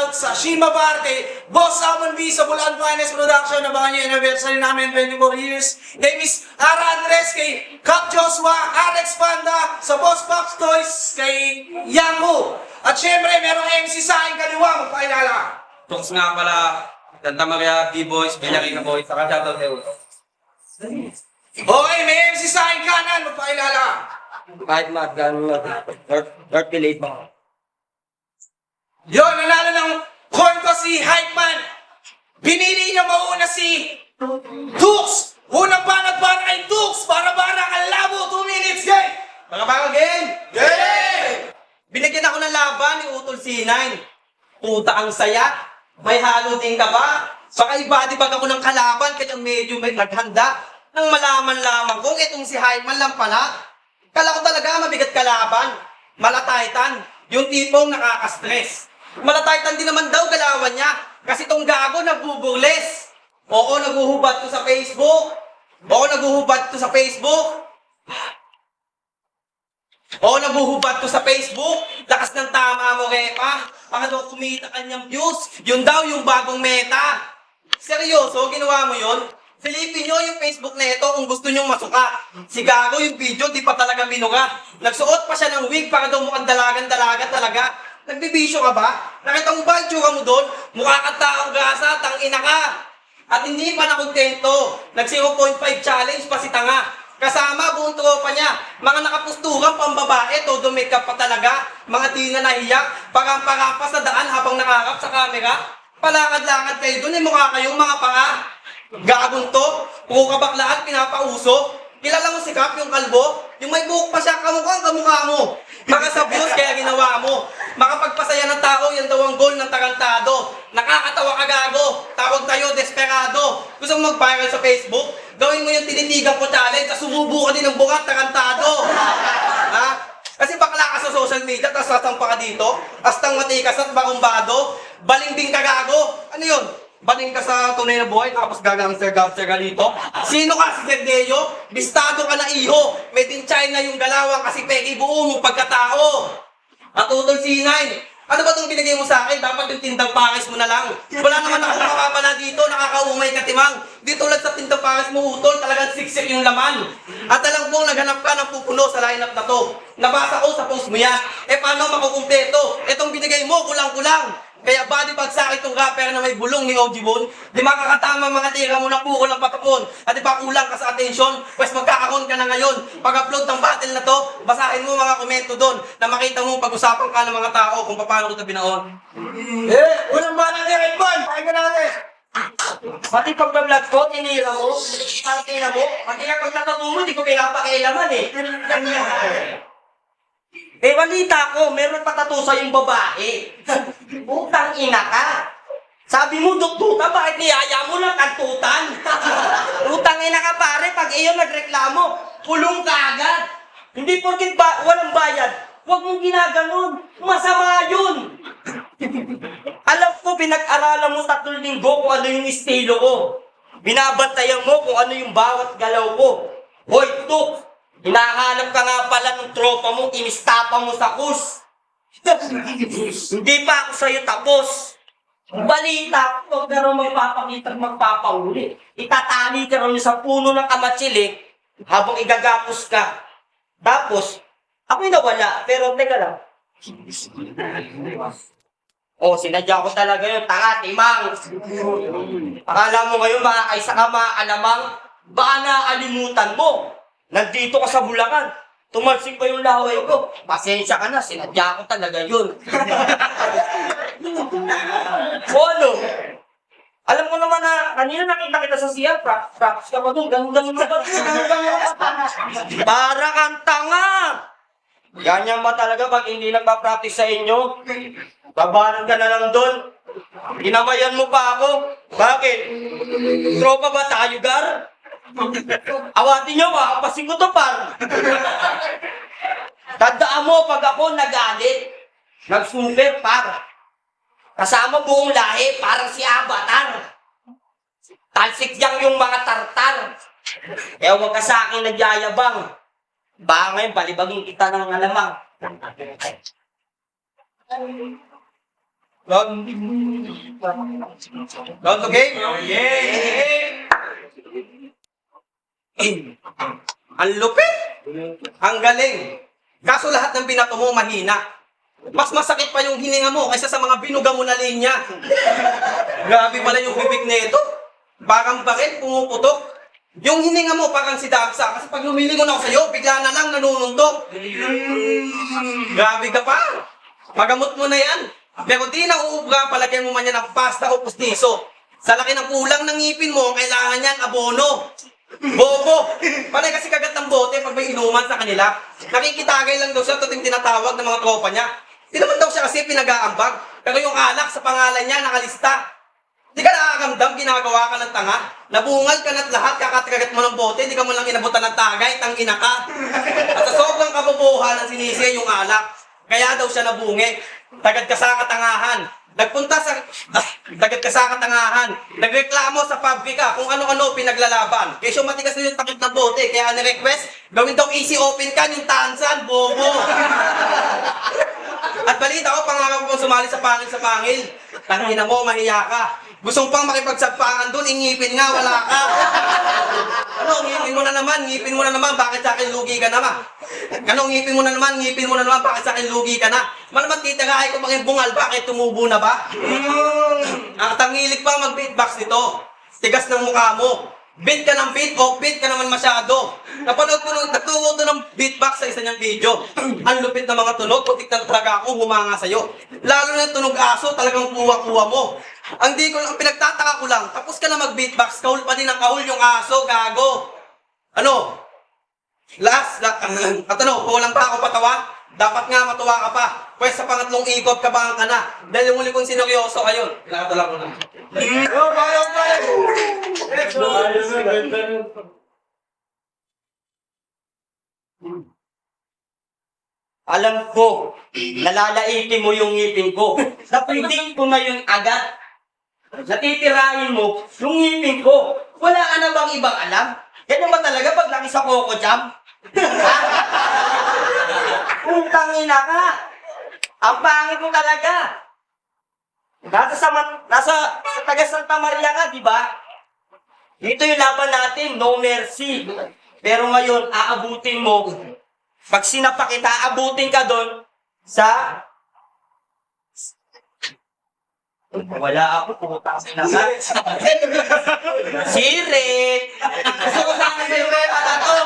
shoutout sa Shima Parte, Boss Amon V sa Bulan Finance Production, abangan nyo yung anniversary namin, 24 years. Kay Miss Ara Andres, kay Cap Joshua, Alex Panda, sa Boss Pops Toys, kay Yanghu. At syempre, merong MC sa aking kaliwa, magpakilala. Tungs nga pala, Santa Maria, B-Boys, Peñarina Boys, saka shoutout kayo. Okay, may MC sa aking kanan, magpakilala. Kahit magkano na, North Village mo. Yun, nanalo ng coin ko si Hype Man. Binili niya mauna si Dukes. Unang banat para kay Dukes. Para-bara ang labo. 2 minutes, game. Mga baka game! Game! Binigyan ako ng laban ni Utol C9. Puta ang saya. May halo din ka ba? Baka ibadi bag ako ng kalaban kaya medyo may naghanda. Nang malaman lamang kung itong si Hyman lang pala. Kala ko talaga mabigat kalaban. Malataytan. Yung tipong nakaka-stress. Malataytan din naman daw galawan niya. Kasi tong gago nagbuburles. Oo, naguhubad to sa Facebook. Oo, naguhubad to sa Facebook. Oo, naguhubad to sa Facebook. Lakas ng tama mo, Repa. Para daw kumita kanyang views. Yun daw yung bagong meta. Seryoso, ginawa mo yun? Silipin nyo yung Facebook na ito kung gusto nyong masuka. Si Gago yung video, di pa talaga binuka. Nagsuot pa siya ng wig para daw mukhang dalagan-dalaga talaga. Nagbibisyo ka ba? Nakita mo ba yung tsura mo doon? Mukha kang taong gasa, tangina ka. At hindi pa nakontento. Nag 0.5 challenge pa si Tanga. Kasama buong tropa niya. Mga nakapusturang pambabae, todo makeup pa talaga. Mga di na nahiyak, parampa-rampa sa daan habang nakarap sa camera. Palakad-lakad kayo doon, mukha kayong mga panga. Gagong to, puro kabaklaan, pinapauso. Kilala mo si Cap, yung kalbo? Yung may buhok pa siya, kamukha mo. Baka sa views, kaya ginawa mo. Makapagpasaya ng tao, yan daw ang goal ng tarantado. Nakakatawa ka, Gago. Tawag tayo, desperado. Gusto mo mag-viral sa Facebook? Gawin mo yung tinitigan ko challenge, at sumubo ka din ng bukat, tarantado. Ha? Kasi bakla ka sa social media, tapos sasampa ka dito, astang matikas at bakumbado, balimbing ka, Gago. Ano yun? Baling ka sa tunay na buhay, tapos gangster ka dito. Sino ka, si Sergio? Bistado ka na iho. Made in China yung galawang kasi pegi buo mong pagkatao. At Utol C9, ano ba itong binigay mo sa akin? Dapat yung tindang pakis mo na lang. Wala naman akong makapala dito, nakakaumay ka timang. Di tulad sa tindang pakis mo, Utol, talagang siksik yung laman. At alam ko, naghanap ka ng pupuno sa lineup na to. Nabasa ko sa post mo yan. E paano makukumpleto? Itong binigay mo, kulang-kulang. Kaya body bag sa akin itong rapper na may bulong ni OG Boon, di makakatama mga tira mo ng buko ng patapon. At di ba kulang ka sa atensyon, pues magkakaroon ka na ngayon. Pag-upload ng battle na to, basahin mo mga komento doon na makita mo pag-usapan ka ng mga tao kung paano kita binaon. Unang banat ni Hype Man. Pakinggan natin. Pati pag-vlog ko, tinira mo, tina mo, pati nga pag natatumo, di ko pinapakailaman eh. Eh, balita ko, meron patatusa yung babae. Utang ina ka. Sabi mo, duktuta, bakit niyaya mo lang kantutan? Utang ina ka pare, pag iyon nagreklamo, pulong ka agad. Hindi porkit walang bayad, huwag mong ginaganon. Masama yun. Alam ko, pinag-aralan mo 3 linggo kung ano yung estilo ko. Binabantayan mo kung ano yung bawat galaw ko. Hoy, Tuk! Hinahanap ka nga pala ng tropa mo, inistapa mo sa kus. Hindi pa ako sa'yo tapos. Balita ko, pero magpapakita at magpapauli. Itatali ka rin sa puno ng kamatsilik habang igagapos ka. Tapos, ako'y nawala, pero teka lang. Oh, sinadya ko talaga yun, tanga, timang. Akala mo ngayon, makakaisa ka, maaalamang, baka naalimutan mo. Nandito ka sa Bulacan, tumalsik pa yung laway ko. Pasensya ka na, sinadya ko talaga yun. O ano? Alam ko naman na, kanina nakita kita sa siya, practice ka pa doon, ganun-ganun na ba? Para kang tanga! Ganyan ba talaga pag hindi nagpa-practice sa inyo? Babalan ka na lang doon. Ginamayan mo pa ako. Bakit? Tropa ba tayo, Gar? Awatin nyo, makapasin ko to, par. Tandaan mo, pag ako nagalit, nag-super, par. Kasama buong lahi, parang si Avatar. Talsik yang yung mga tartar. Kaya huwag ka sa akin nagyayabang. Baka ngayon, balibagin kita ng alamang. Round to game? Yeah! Ang lupit! Ang galing! Kaso lahat ng binato mo mahina. Mas masakit pa yung hininga mo kaysa sa mga binuga mo na linya. Grabe pala yung bibig nito. Parang bakit pumuputok. Yung hininga mo parang si Daksa. Kasi pag lumilingon ako sa'yo, bigla na lang nanununtok. Grabe ka pa. Magamot mo na yan. Pero di na uubra, palagyan mo man yan ng pasta o pustiso. Sa laki ng kulang ng ngipin mo, kailangan yan abono. Bobo! Panay kasi kagat ng bote pag may inuman sa kanila. Nakikitagay lang daw siya tuwing tinatawag ng mga tropa niya. Di naman daw siya kasi pinag-aambag. Pero yung alak sa pangalan niya nakalista. Di ka nakakramdam, ginagawa ka ng tanga. Nabungal ka na't lahat, kakatkagat mo ng bote, di ka mo lang inabutan ng tagay, tangina ka. At sa sobrang kabobohan ng sinisiya yung alak, kaya daw siya nabungi. Tagad ka sa katangahan. Tagad ka sa katangahan. Nagreklamo sa pabrika kung ano-ano pinaglalaban. Kesyo matigas na yung takip ng bote, kaya ni-request, gawin daw easy open ka yung tansan, bobo. At balita ko, pangarap kong sumali sa pangil. Tangina mo, mahiya ka. Gusto pang makipagsagpangan doon, ingipin nga, wala ka. Ano, ngipin mo na naman, bakit sa akin lugi ka naman? Ano, ngipin mo na naman, bakit sa akin lugi ka na? Malaman titirahay ko maging bungal, bakit tumubo na ba? Ang tangilik pa mag-beatbox nito. Tigas ng mukha mo. Beat ka ng beat o beat ka naman masyado. Napanood ko nung nagtuwo doon ng beatbox sa isa niyang video. Ang lupit ng mga tunog, putik na talaga ako humanga sa'yo. Lalo na tunog aso, talagang kuha-kuha mo. Ang pinagtataka ko lang, tapos ka na mag-beatbox, kahul pa din ang kahul yung aso, gago. Ano? Kulang pa ako patawa? Dapat nga matuwa ka pa. Pwes sa pangatlong ikot kabangan ka na. Dahil yung muli kong sineryoso ayun. Kinakatala ko na. Alam ko, nalalaitin mo yung ngipin ko. Napredict ko na yun agad. Natitirahin mo yung ngipin ko. Wala ka na bang ibang alam? Ganyan ba talaga pag laki sa Coco Jam? Tangina ka! Ang pangit mo talaga! Nasa taga Santa Maria ka, di ba? Dito yung laban natin, no mercy. Pero ngayon, aabutin mo. Pag sinapa kita, aabutin ka doon sa... Wala ako, pumunta kasi na ka. Sirit! Gusto ko sana sa'yo magpatato.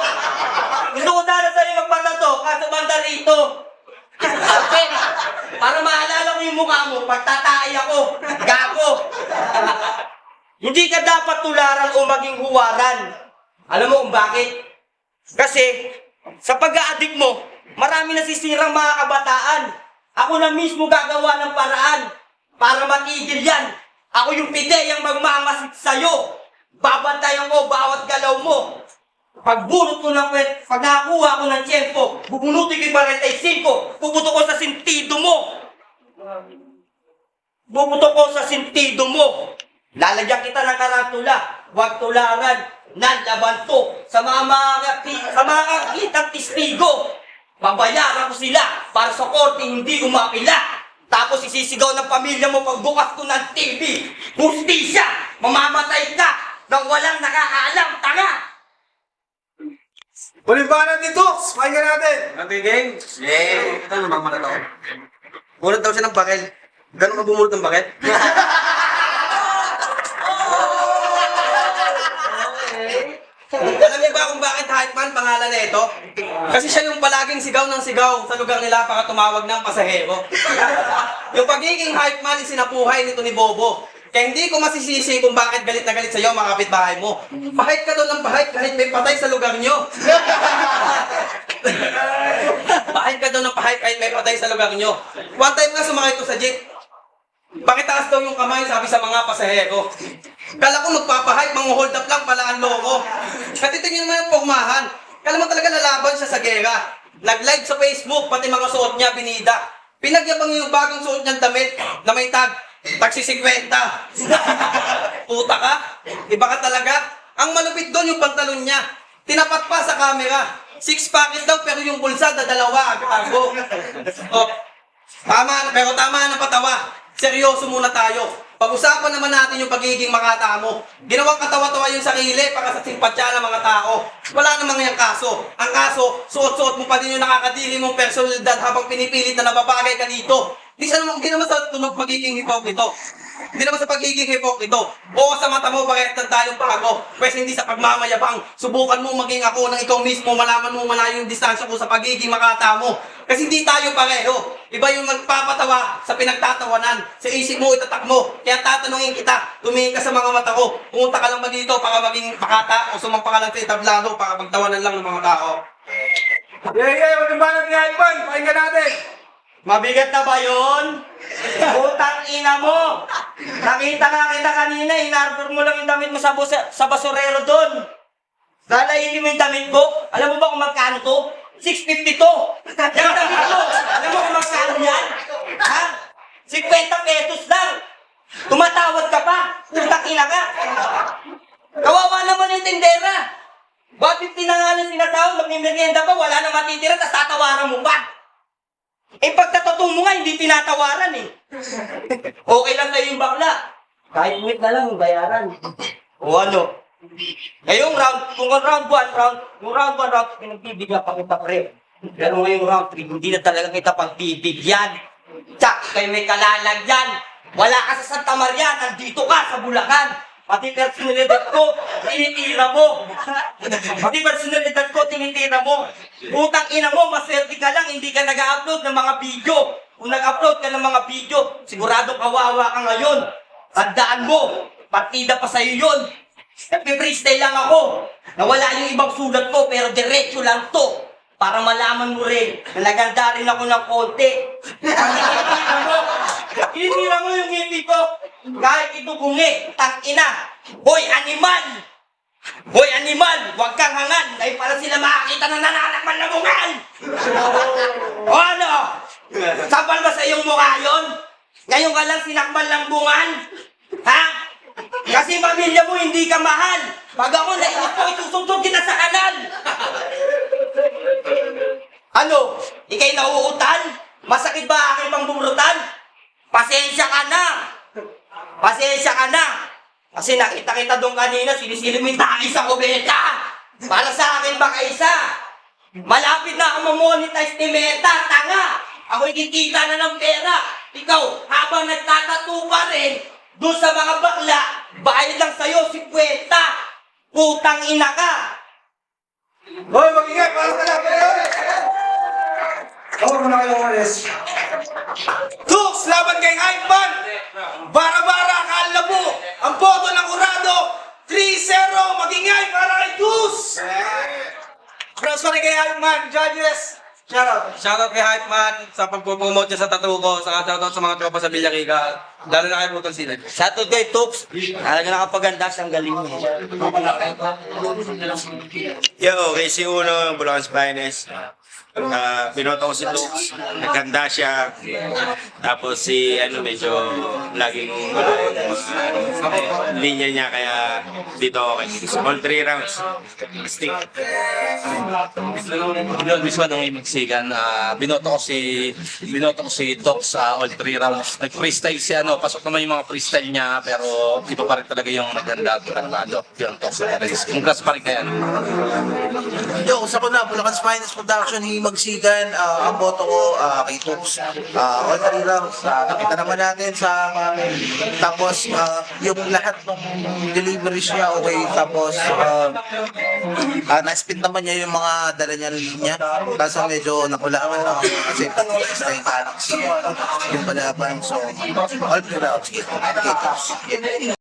Gusto ko sana sa'yo magpatato, kaso banda rito. Para maalala ko yung mukha mo, pagtatay ako. Gago! Hindi ka dapat tularan o maging huwaran. Alam mo kung bakit? Kasi, sa pag-a-addict mo, marami nasisirang mga kabataan. Ako na mismo gagawa ng paraan para matigil yan. Ako yung pideyang magmamasid sa'yo. Babantayan ko bawat galaw mo. Pagbunot ko ng pag nakakuha ko ng tiyempo, bubunutin ko yung 45, puputo ko sa sentido mo. Bubuto ko sa sentido mo. Lalagyan kita ng karantula. Huwag tularan. Nanlaban to sa mga kitang testigo. Babayaran ko sila para sa korte hindi umapila. Tapos isisigaw ng pamilya mo pagbukas ko ng TV. Hustisya! Mamamatay ka nang walang nakakaalam, tanga! Ulipanan dito! Pakinggan natin! Natiging? Yeah. Ito naman manataw. Bunot daw siya ng bakil. Gano'n ka bumunot ng bakil? Alam niyo ba kung bakit hype man pangalan na ito? Kasi siya yung palaging sigaw ng sigaw sa lugar nila para tumawag ng pasahero. Yung pagiging hype man isinapuhay nito ni Bobo. Kaya hindi ko masisisi kung bakit galit na galit sa'yo mga kapitbahay mo. Pahit ka doon ng pahit kahit may patay sa lugar nyo. Pahit ka doon ng pahit kahit may patay sa lugar nyo. One time nga sumakay ko sa jeep. Pakitaas daw yung kamay, sabi sa mga pasahero. Kala ko magpapahype, hold up lang pala ang loko. Katitingin mo yung pugmahan. Kala mo talaga lalaban siya sa gera. Nag-live sa Facebook, pati mga suot niya binida. Pinagyabang yung bagong suot niyang damit na may tag. Taxi 50. Puta ka? Iba ka talaga? Ang malupit doon yung pantalon niya. Tinapat pa sa camera. 6 packet daw pero yung bulsa dalawa. Gago. Oh. Tama na patawa. seryoso muna tayo. Pag-usapan naman natin yung pagiging makatamo. Ginawang katawa-tawa yung sarili para sa simpatya ng mga tao. Wala namang yung kaso. Ang kaso, suot-suot mo pa din yung nakakadiri mong personalidad habang pinipilit na nababagay ka dito. Hindi naman sa tunog pagiging hipokrito. Hindi naman sa pagiging hipokrito. Oo, sa mata mo, bakit tayong bago? Pwes hindi sa pagmamayabang. Subukan mo maging ako nang ikaw mismo, malaman mo malayo yung distansya ko sa pagiging makatamo. Kasi hindi tayo pareho. Iba yung nagpapatawa sa pinagtatawanan. Sa isip mo, itatak mo. Kaya tatanungin kita, tumingin ka sa mga mata ko. Pumunta ka lang ba dito para maging pakata o sumampa ka lang sa etablado para pagtawanan lang ng mga tao? Magandang nga Ivan, pakinggan natin. Mabigat na ba yun? Putang ina mo! Nakita nga kita kanina, inarbor mo lang yung damit mo sa basurero doon. Lalainin mo yung damit ko. Alam mo ba kung magkano to? 650 to! Yung damit ko! Alam mo kung magkano yan? Ha? 50 pesos lang! Tumatawad ka pa! Putang ina ka! Kawawa naman yung tindera! Bakit 50 na nga lang sinatawag, magmimerienda pa, wala na matitira, tapos tatawaran mo pa! Eh, pagkatotoo mo nga, hindi tinatawaran eh. Okay lang sa'yo yung bakla. Kahit wait na lang, bayaran. O ano? Ngayong round, kung round 1, pinagbibigyan pa kita, pre. Pero ngayong round 3, hindi na talaga kita pagbibigyan. Tsak, kayo may kalalagyan. Wala ka sa Santa Maria, nandito ka sa Bulacan. Pati personalidad ko, tinitira mo. Utang ina mo, maswerte ka lang, hindi ka nag-upload ng mga video. Kung nag-upload ka ng mga video, siguradong kawawa ka ngayon. Tandaan mo, partida pa sa'yo yun. Nagpe-freestyle lang ako. Nawala yung ibang sulat ko, pero diretso lang to. Para malaman mo rin, na naganda rin ako ng konti. Tinitira mo yung ngiti ko. Kahit ito bungi, tangina. Hoy, animal! Hoy, animal! Huwag kang hangan! Dahil para sila makakita na nananakman na bungal! O ano? Sapal ba sa iyong mukha yun? Ngayon ka lang sinakmal ng bungal? Ha? Kasi pamilya mo hindi ka mahal! Pag ako nainip ko, itusuntog kita sa kanal! Ano? Ika'y nauutal? Masakit ba aking pambumurutan? Pasensya ka na! Pasensya ka na! Kasi nakita kita doon kanina, sinisili mo yung tayo sa kubeta! Para sa akin ba kaisa? Malapit na ako mamonetize ni Meta, tanga! Ako'y kikita na ng pera! Ikaw, habang nagtatato pa rin, doon sa mga bakla, bayad lang sa'yo, 50! Putang ina ka! Hoy, mag-ingay, para sa laban. Tawag mo na kayo umalis. Tux, laban kay Ivan! Bara-bara, kalabo! Ang boto ng Urado, 3-0! Mag-ingay para kay Tux! Props pa rin kay Ivan, judges! Shoutout! Shoutout kay Hype Man sa pagpupromote niya sa tattoo ko. Saka shoutout sa mga tropa sa Villarica. Lalo na kay Butong Silid. Shoutout kay Tux. Talaga nakapaganda ang galing mo. Yo, Casey Uno, Bulacan's Finest. Binoto ko si Tux, naganda siya. Tapos si medyo laging linya niya, kaya dito ako kay Tux. All 3 rounds. Stick. Yun, mismo nung imagsigan, binoto ko si Tox sa all 3 rounds. Nag-freestyle siya, pasok naman yung mga freestyle niya, pero iba pa rin talaga yung naganda, tarantado, yung Tox. Congrats pa rin kaya. Yo, sa ko na, Bulacan's Finest Production, Himagsigan, ang boto ko kay Tux. All 3 rounds, nakita naman natin sa tapos yung lahat ng deliveries niya, okay. Tapos, na-spin naman niya yung mga dala niya linya. Kaso medyo nakulaman na ako kasi pag-test na yung Alex. Yung palaban. So, all 3 rounds. Kay Tux.